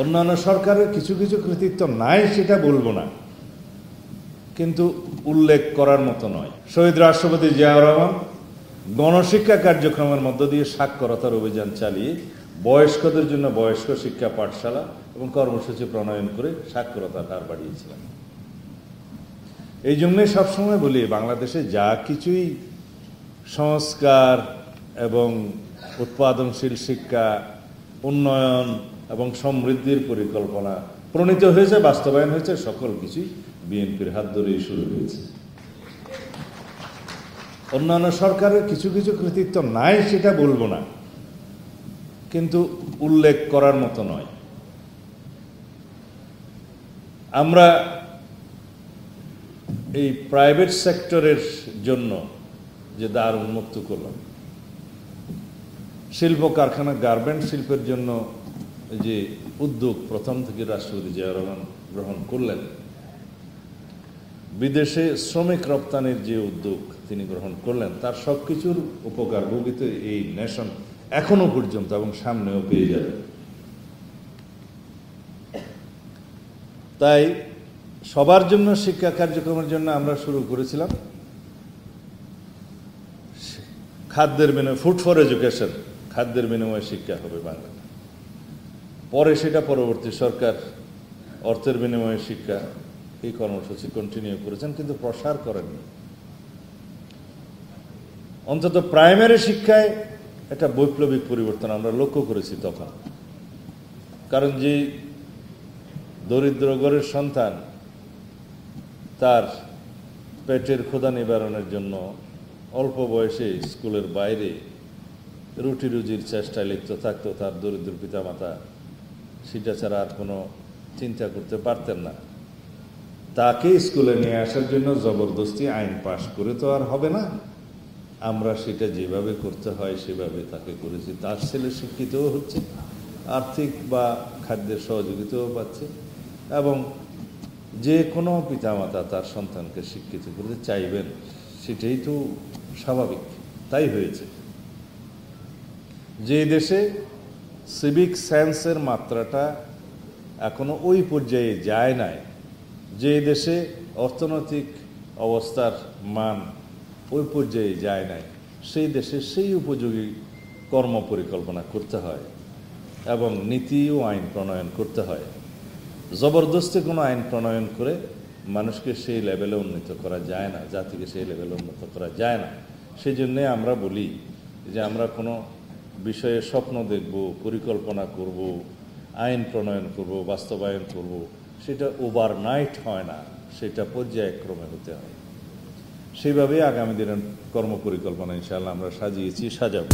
অন্যান্য সরকারের কিছু কিছু কৃতিত্ব নাই সেটা বলবো না, কিন্তু উল্লেখ করার মতো নয়। শহীদ রাষ্ট্রপতি জিয়াউর রহমান গণশিক্ষা কার্যক্রমের মধ্য দিয়ে সাক্ষরতার অভিযান চালিয়ে বয়স্কদের জন্য বয়স্ক শিক্ষা পাঠশালা এবং কর্মসূচি প্রণয়ন করে সাক্ষরতার হার বাড়িয়েছিলেন। এই জন্যই সবসময় বলি, বাংলাদেশে যা কিছুই সংস্কার এবং উৎপাদনশীল শিক্ষা, উন্নয়ন এবং সমৃদ্ধির পরিকল্পনা প্রণীত হয়েছে, বাস্তবায়ন হয়েছে, সকল কিছুই বিএনপির হাত ধরেই শুরু হয়েছে। অন্যান্য সরকারের কিছু কিছু কৃতিত্ব নাই সেটা বলবো না, কিন্তু উল্লেখ করার মতো নয়। আমরা এই প্রাইভেট সেক্টরের জন্য যে দ্বার উন্মুক্ত করলাম, শিল্প কারখানা, গার্মেন্ট শিল্পের জন্য যে উদ্যোগ প্রথম থেকে রাষ্ট্রপতি জিয়াউর রহমান গ্রহণ করলেন, বিদেশে শ্রমিক রপ্তানির যে উদ্যোগ তিনি গ্রহণ করলেন, তার সবকিছুর উপকার ভোগিত এই নেশন এখনো পর্যন্ত এবং সামনেও পেয়ে যাবে। তাই সবার জন্য শিক্ষা কার্যক্রমের জন্য আমরা শুরু করেছিলাম খাদ্যের বিনিময়ে, ফুড ফর এডুকেশন, খাদ্যের বিনিময়ে শিক্ষা হবে বাংলা। পরে সেটা পরবর্তী সরকার অর্থের বিনিময়ে শিক্ষা, এই কর্মসূচি কন্টিনিউ করেছেন, কিন্তু প্রসার করেননি। অন্তত প্রাইমারি শিক্ষায় একটা বৈপ্লবিক পরিবর্তন আমরা লক্ষ্য করেছি তখন। কারণ যে দরিদ্র ঘরের সন্তান তার পেটের ক্ষুধা নিবারণের জন্য অল্প বয়সে স্কুলের বাইরে রুটি রুজির চেষ্টায় লিপ্ত থাকতো, তার দরিদ্র পিতামাতা সেটা ছাড়া আর কোনো চিন্তা করতে পারতেন না, তাকে স্কুলে নিয়ে আসার জন্য জবরদস্তি আইন পাশ করে তো আর হবে না। আমরা সেটা যেভাবে করতে হয় সেভাবে তাকে করেছি। তার ছেলে শিক্ষিতও হচ্ছে, আর্থিক বা খাদ্যের সহযোগিতাও পাচ্ছে, এবং যে কোনো পিতামাতা তার সন্তানকে শিক্ষিত করতে চাইবেন, সেটাই তো স্বাভাবিক, তাই হয়েছে। যে দেশে সিভিক সেন্সের মাত্রাটা এখনো ওই পর্যায়ে যায় নাই, যে দেশে অর্থনৈতিক অবস্থার মান ওই পর্যায়ে যায় নাই, সেই দেশে সেই উপযোগী কর্ম পরিকল্পনা করতে হয় এবং নীতি ও আইন প্রণয়ন করতে হয়। জবরদস্তি কোনো আইন প্রণয়ন করে মানুষকে সেই লেভেলে উন্নীত করা যায় না, জাতিকে সেই লেভেলে উন্নত করা যায় না। সেই জন্যে আমরা বলি যে আমরা কোনো বিষয়ে স্বপ্ন দেখব, পরিকল্পনা করব, আইন প্রণয়ন করব, বাস্তবায়ন করব, সেটা ওভারনাইট হয় না, সেটা পর্যায়ক্রমে হতে হয়। সেইভাবেই আগামী দিনের কর্মপরিকল্পনা ইনশাআল্লাহ আমরা সাজিয়েছি, সাজাবো।